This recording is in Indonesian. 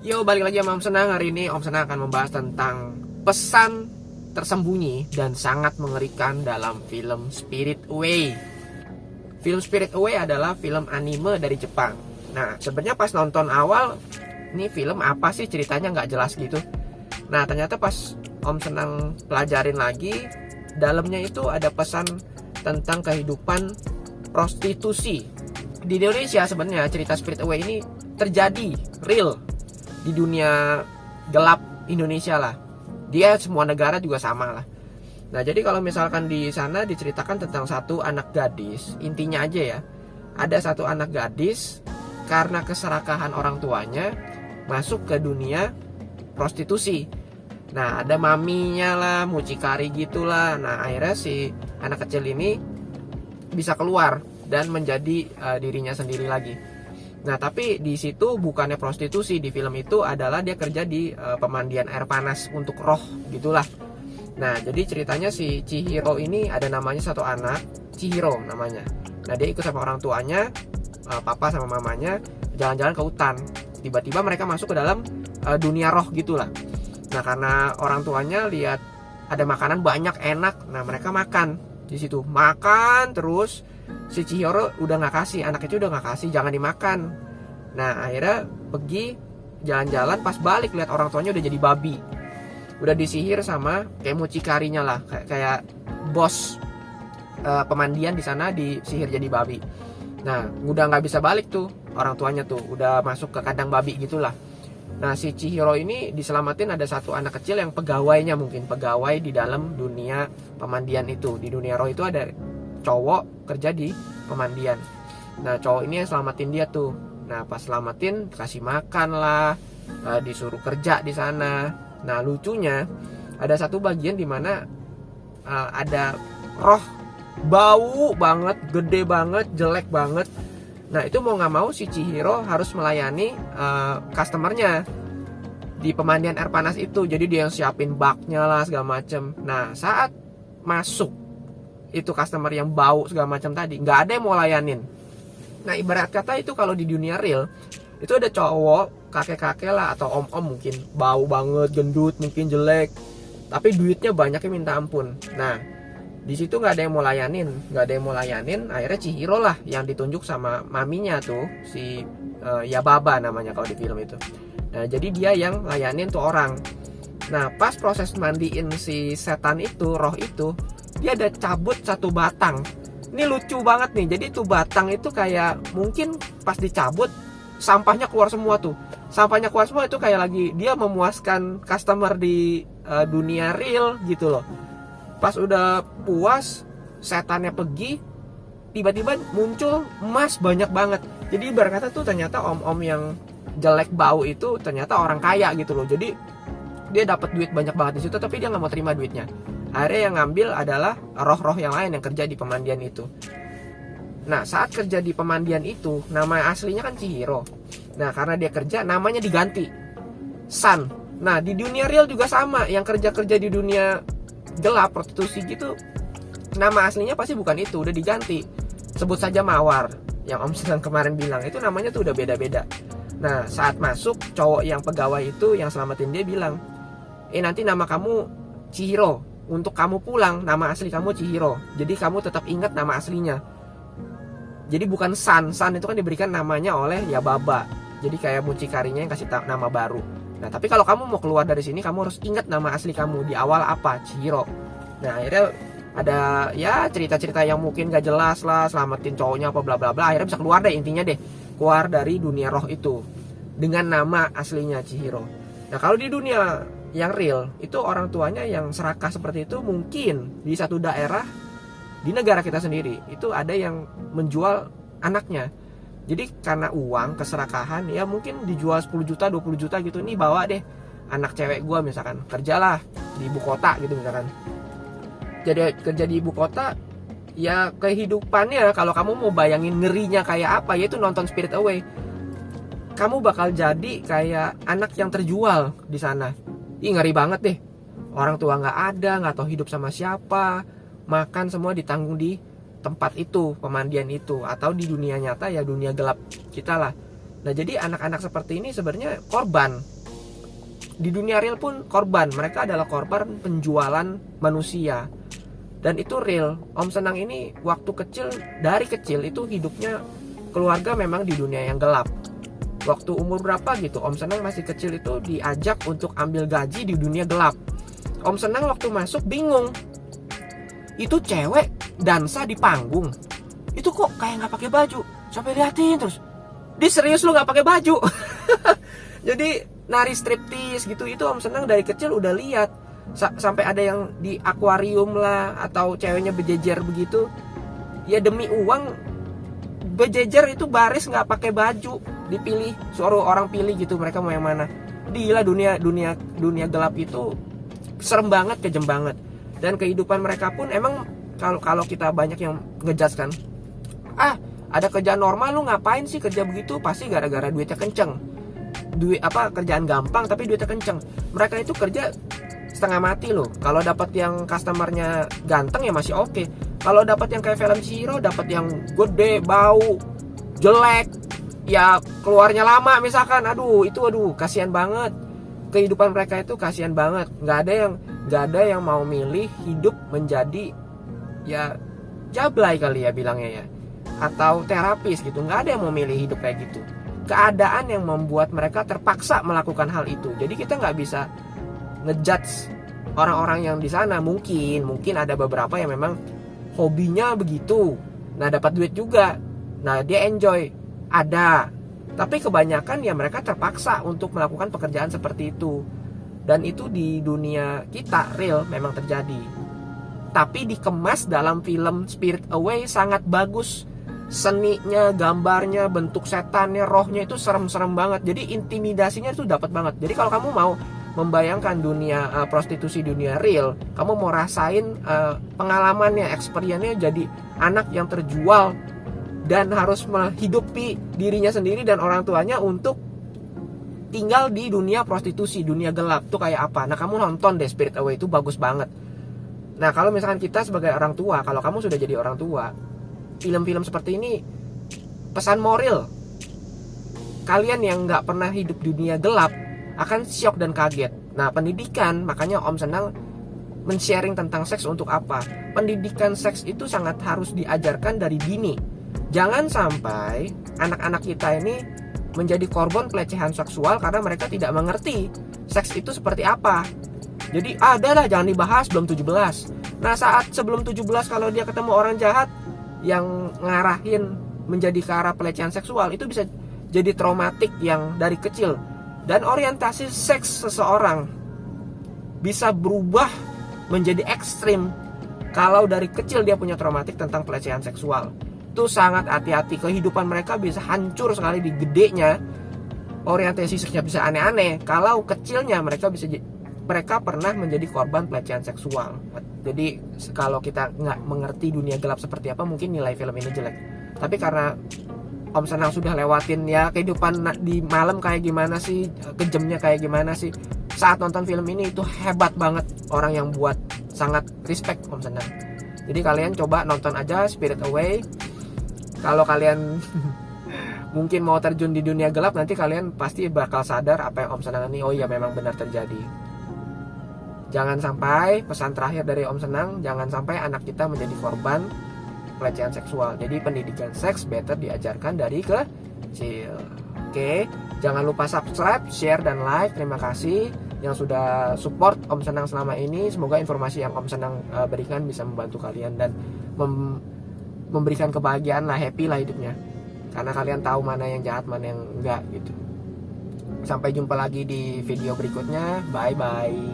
Yo, balik lagi sama Om Senang. Hari ini Om Senang akan membahas tentang pesan tersembunyi dan sangat mengerikan dalam film Spirit Away. Film Spirit Away adalah film anime dari Jepang. Nah, sebenarnya pas nonton awal, ini film apa sih, ceritanya nggak jelas gitu. Nah, ternyata pas Om Senang pelajarin lagi, dalamnya itu ada pesan tentang kehidupan prostitusi. Di Indonesia sebenarnya cerita Spirit Away ini terjadi, real, di dunia gelap Indonesia lah. Dia semua negara juga sama lah. Nah, jadi kalau misalkan di sana diceritakan tentang satu anak gadis, intinya aja ya, ada satu anak gadis karena keserakahan orang tuanya masuk ke dunia prostitusi. Nah, ada maminya lah, mucikari gitulah. Nah, akhirnya si anak kecil ini bisa keluar dan menjadi dirinya sendiri lagi. Nah, tapi di situ bukannya prostitusi, di film itu adalah dia kerja di pemandian air panas untuk roh gitulah. Nah, jadi ceritanya si Chihiro ini ada namanya satu anak, Chihiro namanya. Nah, dia ikut sama orang tuanya, papa sama mamanya, jalan-jalan ke hutan. Tiba-tiba mereka masuk ke dalam dunia roh gitulah. Nah, karena orang tuanya lihat ada makanan banyak enak, nah mereka makan di situ, makan terus. Si Chihiro udah nggak kasih, anak itu udah nggak kasih, jangan dimakan. Nah, akhirnya pergi jalan-jalan, pas balik lihat orang tuanya udah jadi babi, udah disihir sama kayak mucikarinya lah, kayak bos pemandian di sana disihir jadi babi. Nah, udah nggak bisa balik tuh orang tuanya tuh, udah masuk ke kandang babi gitulah. Nah, si Chihiro ini diselamatin, ada satu anak kecil yang pegawainya, mungkin pegawai di dalam dunia pemandian itu. Di dunia roh itu ada cowok kerja di pemandian. Nah, cowok ini yang selamatin dia tuh. Nah, pas selamatin kasih makan lah, disuruh kerja di sana. Nah, lucunya ada satu bagian dimana ada roh bau banget, gede banget, jelek banget. Nah, itu mau nggak mau si Chihiro harus melayani customernya di pemandian air panas itu. Jadi dia yang siapin baknya lah segala macem. Nah, saat masuk itu customer yang bau segala macam tadi, nggak ada yang mau layanin. Nah, ibarat kata itu kalau di dunia real itu ada cowok kakek-kakek lah atau om-om mungkin bau banget, gendut, mungkin jelek, tapi duitnya banyaknya minta ampun. Nah, di situ nggak ada yang mau layanin, akhirnya Chihiro lah yang ditunjuk sama maminya tuh, si Yababa namanya kalau di film itu. Nah, jadi dia yang layanin tuh orang. Nah, pas proses mandiin si setan itu, roh itu, dia ada cabut satu batang. Ini lucu banget nih. Jadi tuh batang itu kayak mungkin pas dicabut sampahnya keluar semua tuh. Sampahnya keluar semua itu kayak lagi dia memuaskan customer di dunia real gitu loh. Pas udah puas, setannya pergi, tiba-tiba muncul emas banyak banget. Jadi ibarat kata tuh ternyata om-om yang jelek bau itu ternyata orang kaya gitu loh. Jadi dia dapat duit banyak banget di situ, tapi dia nggak mau terima duitnya. Akhirnya yang ngambil adalah roh-roh yang lain yang kerja di pemandian itu. Nah, saat kerja di pemandian itu, nama aslinya kan Chihiro. Nah, karena dia kerja, namanya diganti San. Nah, di dunia real juga sama. Yang kerja-kerja di dunia gelap, prostitusi gitu, nama aslinya pasti bukan itu, udah diganti. Sebut saja Mawar, yang Om Senang kemarin bilang, itu namanya tuh udah beda-beda. Nah, saat masuk, cowok yang pegawai itu, yang selamatin dia bilang, nanti nama kamu Chihiro. Untuk kamu pulang, nama asli kamu Chihiro. Jadi kamu tetap ingat nama aslinya. Jadi bukan San. San itu kan diberikan namanya oleh Yababa. Jadi kayak mucikarinya yang kasih nama baru. Nah, tapi kalau kamu mau keluar dari sini, kamu harus ingat nama asli kamu. Di awal apa? Chihiro. Nah, akhirnya ada ya cerita-cerita yang mungkin gak jelas lah, selamatin cowoknya apa bla bla bla. Akhirnya bisa keluar deh, intinya deh. Keluar dari dunia roh itu dengan nama aslinya Chihiro. Nah, kalau di dunia yang real itu orang tuanya yang serakah seperti itu, mungkin di satu daerah di negara kita sendiri itu ada yang menjual anaknya. Jadi karena uang, keserakahan, ya mungkin dijual 10 juta 20 juta gitu. Nih bawa deh anak cewek gue misalkan, kerjalah di ibu kota gitu misalkan. Jadi kerja di ibu kota, ya kehidupannya kalau kamu mau bayangin ngerinya kayak apa, yaitu nonton Spirit Away. Kamu bakal jadi kayak anak yang terjual di sana. Ih, ngeri banget deh. Orang tua nggak ada, nggak tahu hidup sama siapa, makan semua ditanggung di tempat itu, pemandian itu, atau di dunia nyata ya dunia gelap kita lah. Nah, jadi anak-anak seperti ini sebenarnya korban Di dunia real pun korban, mereka adalah korban penjualan manusia. Dan itu real. Om Senang ini waktu kecil, dari kecil itu hidupnya keluarga memang di dunia yang gelap. Waktu umur berapa gitu, Om Senang masih kecil itu diajak untuk ambil gaji di dunia gelap. Om Senang waktu masuk bingung. Itu cewek dansa di panggung. Itu kok kayak nggak pakai baju. Sampai liatin terus. Di serius lu nggak pakai baju. Jadi nari striptease gitu itu Om Senang dari kecil udah lihat. Sampai ada yang di akuarium lah atau ceweknya berjejer begitu. Ya demi uang berjejer itu baris nggak pakai baju, dipilih suruh orang pilih gitu mereka mau yang mana. Gila, dunia gelap itu serem banget, kejam banget. Dan kehidupan mereka pun emang kalau kita banyak yang ngejudge kan, ada kerjaan normal lu ngapain sih kerja begitu, pasti gara-gara duitnya kenceng. Kerjaan gampang tapi duitnya kenceng. Mereka itu kerja setengah mati loh. Kalau dapat yang customernya ganteng ya masih oke. Kalau dapat yang kayak film Shiro, dapat yang gede, bau, jelek, ya keluarnya lama misalkan, aduh kasihan banget. Kehidupan mereka itu kasihan banget. Nggak ada yang mau milih hidup menjadi ya jablay kali ya bilangnya ya, atau terapis gitu. Nggak ada yang mau milih hidup kayak gitu. Keadaan yang membuat mereka terpaksa melakukan hal itu. Jadi kita nggak bisa ngejudge orang-orang yang di sana. Mungkin ada beberapa yang memang hobinya begitu, nah dapat duit juga, nah dia enjoy, ada. Tapi kebanyakan ya mereka terpaksa untuk melakukan pekerjaan seperti itu. Dan itu di dunia kita real memang terjadi. Tapi dikemas dalam film Spirit Away sangat bagus. Seninya, gambarnya, bentuk setannya, rohnya itu serem-serem banget. Jadi intimidasinya itu dapat banget. Jadi kalau kamu mau membayangkan dunia prostitusi, dunia real, kamu mau rasain pengalamannya, experience-nya jadi anak yang terjual dan harus menghidupi dirinya sendiri dan orang tuanya untuk tinggal di dunia prostitusi, dunia gelap tuh kayak apa. Nah kamu nonton deh Spirit Away, itu bagus banget. Nah kalau misalkan kita sebagai orang tua, kalau kamu sudah jadi orang tua, film-film seperti ini pesan moral. Kalian yang nggak pernah hidup di dunia gelap akan syok dan kaget. Nah pendidikan, makanya Om Senang men-sharing tentang seks untuk apa. Pendidikan seks itu sangat harus diajarkan dari dini. Jangan sampai anak-anak kita ini menjadi korban pelecehan seksual karena mereka tidak mengerti seks itu seperti apa. Jadi adalah jangan dibahas belum 17. Nah saat sebelum 17 kalau dia ketemu orang jahat yang ngarahin menjadi ke arah pelecehan seksual, itu bisa jadi traumatik yang dari kecil. Dan orientasi seks seseorang bisa berubah menjadi ekstrim kalau dari kecil dia punya traumatik tentang pelecehan seksual. Itu sangat hati-hati, kehidupan mereka bisa hancur sekali di gedenya. Orientasi seksnya bisa aneh-aneh kalau kecilnya mereka pernah menjadi korban pelecehan seksual. Jadi kalau kita nggak mengerti dunia gelap seperti apa, mungkin nilai film ini jelek. Tapi karena Om Senang sudah lewatin ya kehidupan di malam kayak gimana sih, kejamnya kayak gimana sih, saat nonton film ini itu hebat banget orang yang buat, sangat respect Om Senang. Jadi kalian coba nonton aja Spirit Away. Kalau kalian mungkin mau terjun di dunia gelap, nanti kalian pasti bakal sadar apa yang Om Senang ini, oh iya memang benar terjadi. Jangan sampai, pesan terakhir dari Om Senang, jangan sampai anak kita menjadi korban pelecehan seksual. Jadi pendidikan seks better diajarkan dari kecil. Oke, jangan lupa subscribe, share, dan like. Terima kasih yang sudah support Om Senang selama ini. Semoga informasi yang Om Senang berikan bisa membantu kalian dan memberikan kebahagiaan lah, happy lah hidupnya. Karena kalian tahu mana yang jahat, mana yang enggak gitu. Sampai jumpa lagi di video berikutnya. Bye bye.